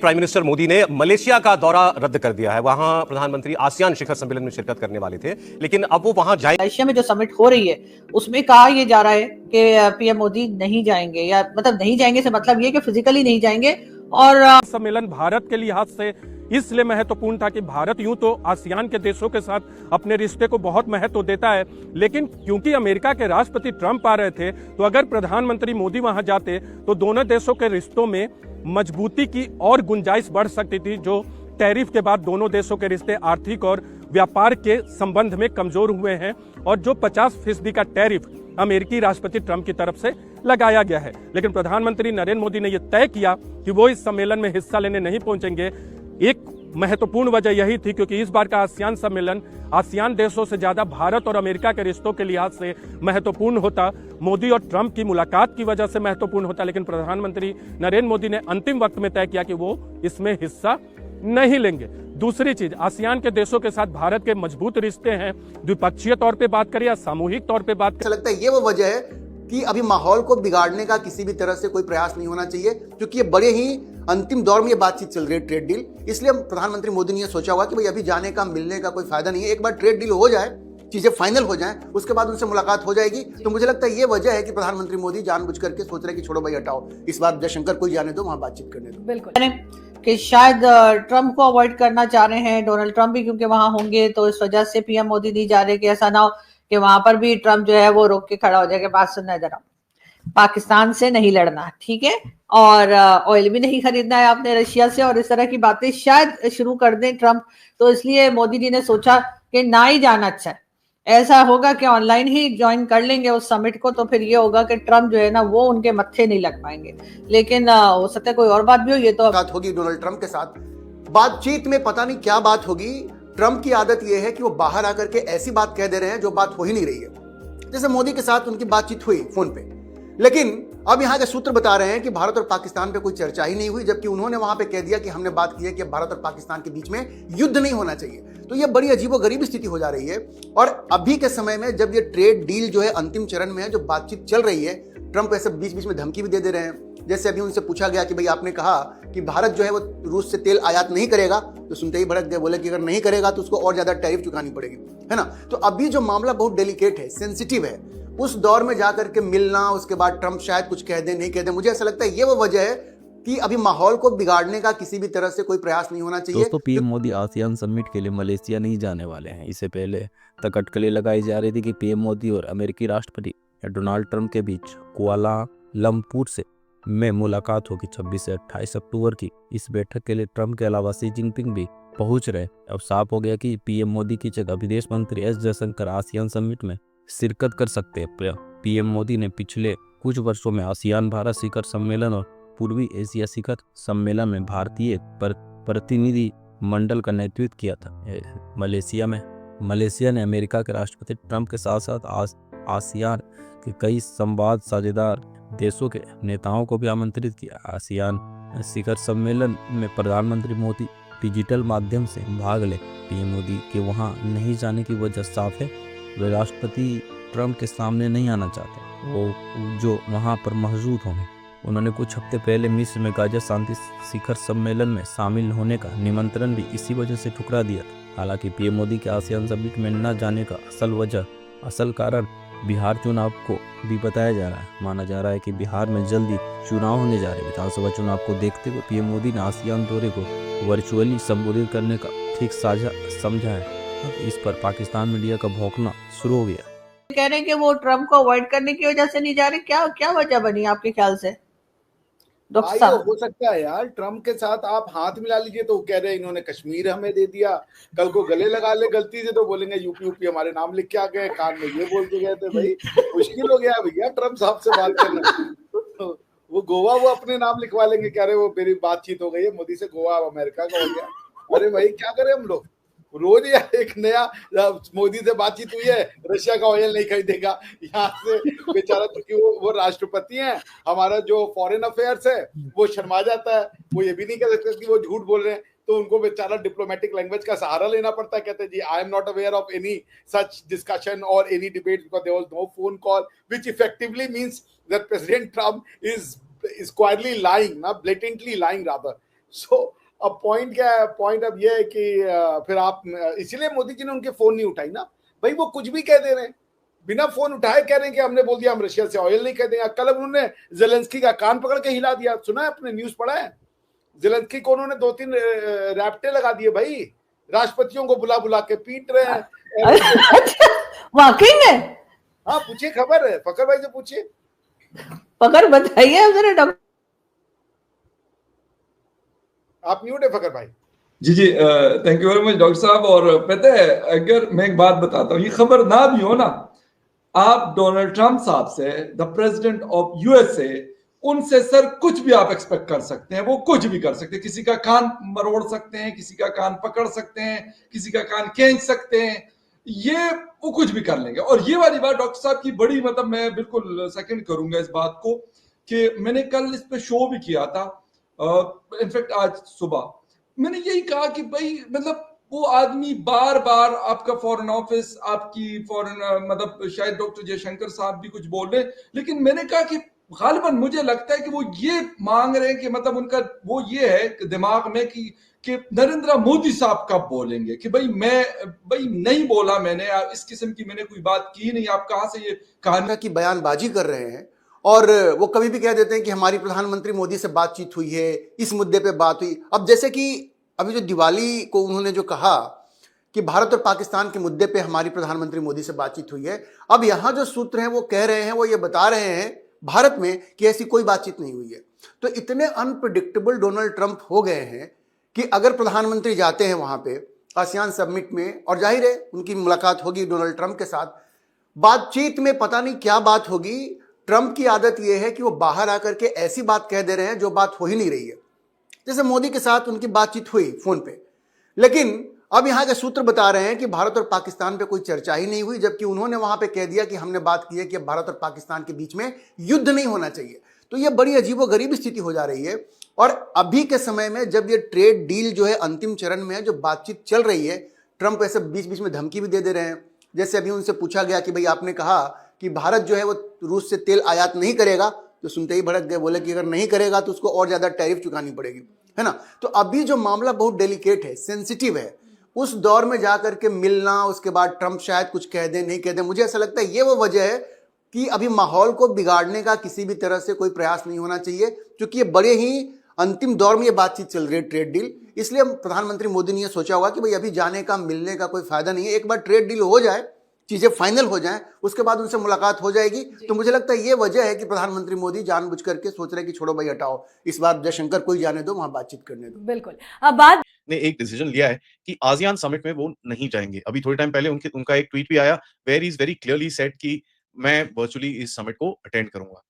Prime minister Modi ने Malaysia का दौरा रद्द कर दिया है। वहां प्रधानमंत्री आसियान शिखर सम्मेलन में शिरकत करने वाले थे, लेकिन अब वो वहां जाए। मलेशिया में जो समिट हो रही है उसमें कहा यह जा रहा है कि पीएम मोदी नहीं जाएंगे, या मतलब नहीं जाएंगे से मतलब ये कि फिजिकली नहीं जाएंगे। और सम्मेलन भारत के लिहाज से इसलिए महत्वपूर्ण था कि भारत यूं तो आसियान के देशों के साथ अपने रिश्ते को बहुत महत्व देता है, लेकिन क्योंकि अमेरिका के राष्ट्रपति ट्रंप आ रहे थे, तो अगर प्रधानमंत्री मोदी वहां जाते तो दोनों देशों के रिश्तों में मजबूती की और गुंजाइश बढ़ सकती थी, जो टैरिफ के बाद दोनों देशों के रिश्ते आर्थिक और व्यापार के संबंध में कमजोर हुए हैं, और जो 50% का टैरिफ अमेरिकी राष्ट्रपति ट्रंप की तरफ से लगाया गया है। लेकिन प्रधानमंत्री नरेंद्र मोदी ने यह तय किया कि वो इस सम्मेलन में हिस्सा लेने नहीं पहुंचेंगे। एक महत्वपूर्ण वजह यही थी क्योंकि इस बार का आसियान सम्मेलन आसियान देशों से ज्यादा भारत और अमेरिका के रिश्तों के लिहाज से महत्वपूर्ण होता, मोदी और ट्रंप की मुलाकात की वजह से महत्वपूर्ण होता, लेकिन प्रधानमंत्री नरेंद्र मोदी ने अंतिम वक्त में तय किया कि वो इसमें हिस्सा नहीं लेंगे। दूसरी चीज, आसियान के देशों के साथ भारत के मजबूत रिश्ते हैं, द्विपक्षीय तौर पे बात करें या सामूहिक तौर पे बात करें। लगता है ये वो वजह है कि अभी माहौल को बिगाड़ने का किसी भी तरह से कोई प्रयास नहीं होना चाहिए, क्योंकि ये बड़े ही अंतिम दौर में ये बातचीत चल रही है, ट्रेड डील। इसलिए प्रधानमंत्री मोदी ने ये सोचा होगा कि भाई अभी जाने का मिलने का कोई फायदा नहीं है, एक बार ट्रेड डील हो जाए, चीजें फाइनल हो जाएं, उसके बाद उनसे मुलाकात हो जाएगी। तो मुझे लगता है ये वजह है कि प्रधानमंत्री मोदी जानबूझ करके सोच रहे हैं कि छोड़ो भाई हटाओ, इस बार जयशंकर को ही जाने दो, वहां बातचीत करने दो। बिल्कुल कि शायद ट्रंप को अवॉइड करना चाह रहे हैं, डोनाल्ड ट्रंप भी क्योंकि वहां होंगे, तो इस वजह से पीएम मोदी नहीं जा रहे कि ऐसा ना हो कि वहां पर भी ट्रंप जो है वो रोक के खड़ा हो जाएगा, बात सुनना जरा, पाकिस्तान से नहीं लड़ना, ठीक है, और ऑयल भी नहीं खरीदना है आपने रशिया से, और इस तरह की बातें शायद शुरू कर दें ट्रंप। तो इसलिए मोदी जी ने सोचा कि ना ही जाना अच्छा है। ऐसा होगा कि ऑनलाइन ही ज्वाइन कर लेंगे उस समिट को, तो फिर ये होगा कि ट्रंप जो है ना वो उनके मत्थे नहीं लग पाएंगे। लेकिन हो सकता है कोई और बात भी हो। ये तो बात होगी डोनाल्ड ट्रंप के साथ, बातचीत में पता नहीं क्या बात होगी। ट्रंप की आदत यह है कि वो बाहर आकर के ऐसी बात कह दे रहे हैं जो बात हो ही नहीं रही है। जैसे मोदी के साथ उनकी बातचीत हुई फोन पे, लेकिन अब यहाँ के सूत्र बता रहे हैं कि भारत और पाकिस्तान पे कोई चर्चा ही नहीं हुई, जबकि उन्होंने वहां पे कह दिया कि हमने बात की है कि भारत और पाकिस्तान के बीच में युद्ध नहीं होना चाहिए। तो ये बड़ी अजीबोगरीब स्थिति हो जा रही है। और अभी के समय में जब ये ट्रेड डील जो है अंतिम चरण में है, जो बातचीत चल रही है, ट्रंप ऐसे बीच बीच में धमकी भी दे रहे हैं। जैसे अभी उनसे पूछा गया कि भाई आपने कहा कि भारत जो है वो रूस से तेल आयात नहीं करेगा, तो सुनते ही भड़क गए, बोले कि अगर नहीं करेगा तो उसको और ज्यादा टैरिफ चुकानी पड़ेगी, है ना। तो अभी जो मामला बहुत डेलिकेट है, सेंसिटिव है, उस दौर में जाकर के मिलना, उसके बाद ट्रंप शायद कुछ कह दे नहीं कह दे, मुझे ऐसा लगता है ये वो वजह है कि अभी माहौल को बिगाड़ने का किसी भी तरह से कोई प्रयास नहीं होना चाहिए। दोस्तों, पीएम मोदी आसियान समिट के लिए मलेशिया नहीं जाने वाले हैं। इससे पहले तक अटकलें लगाई जा रही थी कि पीएम मोदी और अमेरिकी राष्ट्रपति डोनाल्ड ट्रंप के बीच कुआलालंपुर में मुलाकात होगी 26 से 28 अक्टूबर की। इस बैठक के लिए ट्रंप के अलावा शी जिनपिंग भी पहुंच रहे। अब साफ हो गया कि पीएम मोदी की जगह विदेश मंत्री एस जयशंकर आसियान समिट में शिरकत कर सकते हैं। पीएम मोदी ने पिछले कुछ वर्षों में आसियान भारत शिखर सम्मेलन और पूर्वी एशिया शिखर सम्मेलन में भारतीय प्रतिनिधि मंडल का नेतृत्व किया था। मलेशिया ने अमेरिका के राष्ट्रपति ट्रंप के साथ साथ आसियान के कई संवाद साझेदार देशों के नेताओं को भी आमंत्रित किया। आसियान शिखर सम्मेलन में प्रधानमंत्री मोदी डिजिटल माध्यम से भाग ले। पीएम मोदी के वहां नहीं जाने की वजह साफ है, वे राष्ट्रपति ट्रंप के सामने नहीं आना चाहते, वो जो वहां पर मौजूद होंगे। उन्होंने कुछ हफ्ते पहले मिस्र में गाजा शांति शिखर सम्मेलन में शामिल होने का निमंत्रण भी इसी वजह से ठुकरा दिया था। हालांकि पीएम मोदी के आसियान समिट में न जाने का असल कारण बिहार चुनाव को भी बताया जा रहा है। माना जा रहा है कि बिहार में जल्दी चुनाव होने जा रहे हैं। विधानसभा चुनाव को देखते हुए पीएम मोदी ने आसियान दौरे को वर्चुअली संबोधित करने का ठीक साझा समझा है। इस पर पाकिस्तान मीडिया का भौंकना शुरू हो गया। कह रहे हैं कि वो ट्रंप को अवॉइड करने की वजह से नहीं जा रहे। क्या वजह बनी आपके ख्याल से? हो सकता है यार, ट्रंप के साथ आप हाथ मिला लीजिए तो कह रहे हैं इन्होंने कश्मीर हमें दे दिया, कल को गले लगा ले गलती से तो बोलेंगे यूपी हमारे नाम लिख के आ गए, कान में ये बोल के गए थे। भाई मुश्किल हो गया भैया ट्रंप साहब से बात करना। वो गोवा वो अपने नाम लिखवा लेंगे, कह रहे वो मेरी बातचीत हो गई है मोदी से, गोवा अमेरिका का हो गया। अरे भाई क्या करें हम लोग, रोज या एक नया मोदी से बातचीत हुई है, रशिया का ऑयल नहीं खरीदेगा, यहाँ से बेचारा, क्योंकि वो राष्ट्रपति हैं, हमारा जो फॉरेन अफेयर्स है वो शर्मा जाता है, वो ये भी नहीं कह सकते कि वो झूठ बोल रहे हैं, तो उनको बेचारा डिप्लोमेटिक लैंग्वेज का सहारा लेना पड़ता है। कहते हैं जी I am not aware of any such discussion और any debate because there was no phone call, which effectively means that president Trump is quietly lying, not blatantly lying rather. सो अब पॉइंट क्या है, पॉइंट अब ये है कि फिर आप, इसीलिए मोदी जी ने उनके फोन नहीं उठाई ना भाई, वो कुछ भी कह दे रहे हैं, बिना फोन उठाए कह रहे हैं कि हमने बोल दिया हम रशिया से ऑयल नहीं खरीदेंगे। कल उन्होंने जेलेंस्की का कान पकड़ के हिला दिया, सुना है आपने, न्यूज पढ़ा है? जेलेंस्की को उन्होंने 2-3 रैप्टे लगा दिए भाई, राष्ट्रपतियों को बुला बुला के पीट रहे हैं। वाकई में? हाँ पूछिए, खबर है, फकर भाई से पूछिए। फकर बताइए जरा डॉक्टर। आप म्यूट है फकर भाई। जी जी, thank you very much doctor साहब। और पता है, अगर मैं एक बात बताता हूँ, ये खबर ना भी हो ना, आप डोनाल्ड ट्रंप साहब से, द प्रेसिडेंट ऑफ यूएसए, उनसे सर कुछ भी आप एक्सपेक्ट कर सकते हैं, वो कुछ भी कर सकते हैं, किसी का कान मरोड़ सकते हैं, किसी का कान पकड़ सकते हैं, किसी का कान खींच सकते हैं, ये वो कुछ भी कर लेंगे। और ये वाली बात डॉक्टर साहब की बड़ी, मतलब मैं बिल्कुल सेकंड करूंगा इस बात को, कि मैंने कल इस पे शो भी किया था, इनफैक्ट आज सुबह मैंने यही कहा कि भाई मतलब वो आदमी बार बार, आपका फॉरेन ऑफिस, आपकी फॉरेन, मतलब शायद डॉक्टर जयशंकर साहब भी कुछ बोल रहे हैं, लेकिन मैंने कहा कि गालिबन मुझे लगता है कि वो ये मांग रहे हैं कि मतलब उनका वो ये है दिमाग में कि नरेंद्र मोदी साहब कब बोलेंगे, कि भाई नहीं बोला मैंने, इस किस्म की मैंने कोई बात की नहीं, आप कहां से ये कहानी की बयानबाजी कर रहे हैं। और वो कभी भी कह देते हैं कि हमारी प्रधानमंत्री मोदी से बातचीत हुई है, इस मुद्दे पे बात हुई। अब जैसे कि अभी जो दिवाली को उन्होंने जो कहा कि भारत और पाकिस्तान के मुद्दे पे हमारी प्रधानमंत्री मोदी से बातचीत हुई है, अब यहां जो सूत्र हैं वो कह रहे हैं, वो ये बता रहे हैं भारत में कि ऐसी कोई बातचीत नहीं हुई है। तो इतने अनप्रिडिक्टेबल डोनाल्ड ट्रंप हो गए हैं कि अगर प्रधानमंत्री जाते हैं वहां पे आसियान समिट में, और जाहिर है उनकी मुलाकात होगी डोनाल्ड ट्रंप के साथ, बातचीत में पता नहीं क्या बात होगी। ट्रंप की आदत यह है कि वो बाहर आकर के ऐसी बात कह दे रहे हैं जो बात हो ही नहीं रही है। जैसे मोदी के साथ उनकी बातचीत हुई फोन पे, लेकिन अब यहां के सूत्र बता रहे हैं कि भारत और पाकिस्तान पे कोई चर्चा ही नहीं हुई, जबकि उन्होंने वहां पे कह दिया कि हमने बात की है कि भारत और पाकिस्तान के बीच में युद्ध नहीं होना चाहिए। तो यह बड़ी अजीबोगरीब स्थिति हो जा रही है। और अभी के समय में जब ये ट्रेड डील जो है अंतिम चरण में है, जो बातचीत चल रही है, ट्रंप ऐसे बीच बीच में धमकी भी दे रहे हैं। जैसे अभी उनसे पूछा गया कि भाई आपने कहा कि भारत जो है वो रूस से तेल आयात नहीं करेगा, तो सुनते ही भड़क गए, बोले कि अगर नहीं करेगा तो उसको और ज्यादा टैरिफ चुकानी पड़ेगी, है ना। तो अभी जो मामला बहुत डेलिकेट है, सेंसिटिव है, उस दौर में जाकर के मिलना, उसके बाद ट्रंप शायद कुछ कह दे नहीं कह दे, मुझे ऐसा लगता है ये वो वजह है कि अभी माहौल को बिगाड़ने का किसी भी तरह से कोई प्रयास नहीं होना चाहिए, क्योंकि ये बड़े ही अंतिम दौर में ये बातचीत चल रही है, ट्रेड डील। इसलिए प्रधानमंत्री मोदी ने यह सोचा होगा कि भाई अभी जाने का, मिलने का कोई फायदा नहीं है, एक बार ट्रेड डील हो जाए, चीजें फाइनल हो जाएं, उसके बाद उनसे मुलाकात हो जाएगी। तो मुझे लगता है ये वजह है कि प्रधानमंत्री मोदी जानबूझ करके सोच रहे हैं कि छोड़ो भाई हटाओ, इस बार जयशंकर को ही जाने दो, वहां बातचीत करने दो। बिल्कुल। अब बात ने एक डिसीजन लिया है कि आसियान समिट में वो नहीं जाएंगे। अभी थोड़े टाइम पहले उनका एक ट्वीट भी आया where is very clearly said कि मैं वर्चुअली इस समिट को अटेंड करूंगा।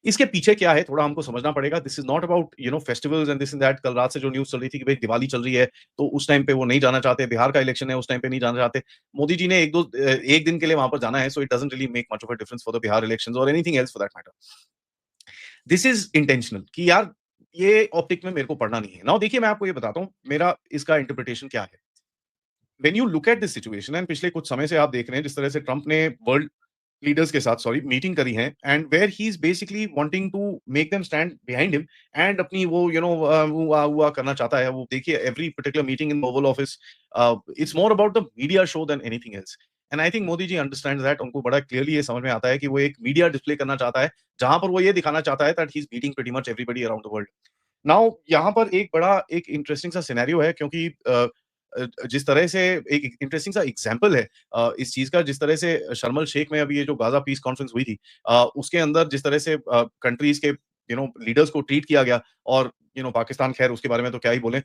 इसके पीछे क्या है थोड़ा हमको समझना पड़ेगा। This is not about festivals and this and that. कल रात से जो न्यूज चल रही थी कि भाई दिवाली चल रही है तो उस टाइम पे वो नहीं जाना चाहते, बिहार का इलेक्शन है उस टाइम पे नहीं जाना चाहते। मोदी जी ने एक दिन के लिए वहां पर जाना है, so it doesn't really make much of a difference for the Bihar elections और anything else for that matter. This is intentional कि यार ये ऑप्टिक में मेरे को पढ़ना नहीं है। नाउ देखिए मैं आपको ये बताता हूं मेरा इसका इंटरप्रिटेशन क्या है। When you look at this situation and पिछले कुछ समय से आप देख रहे हैं जिस तरह से ट्रंप ने वर्ल्ड लीडर्स के साथ मीटिंग करी है and where he is basically wanting to make them stand behind him and अपनी वो हुआ करना चाहता है। वो देखिए every particular meeting in Oval Office it's more about the media show than anything else. And I think Modi ji understands that. उनको बड़ा क्लियरली ये समझ में आता है कि वो एक मीडिया डिस्प्ले करना चाहता है जहां पर वो ये दिखाना चाहता है that he is beating pretty much everybody around the world. Now यहाँ पर एक बड़ा एक इंटरेस्टिंग सा सिनेरियो है क्योंकि जिस तरह से एक इंटरेस्टिंग सा एग्जांपल है इस चीज का, जिस तरह से शर्म शेख में अभी ये जो गाजा पीस कॉन्फ्रेंस हुई थी उसके अंदर जिस तरह से कंट्रीज के लीडर्स को ट्रीट किया गया और पाकिस्तान खैर उसके बारे में तो क्या ही बोले।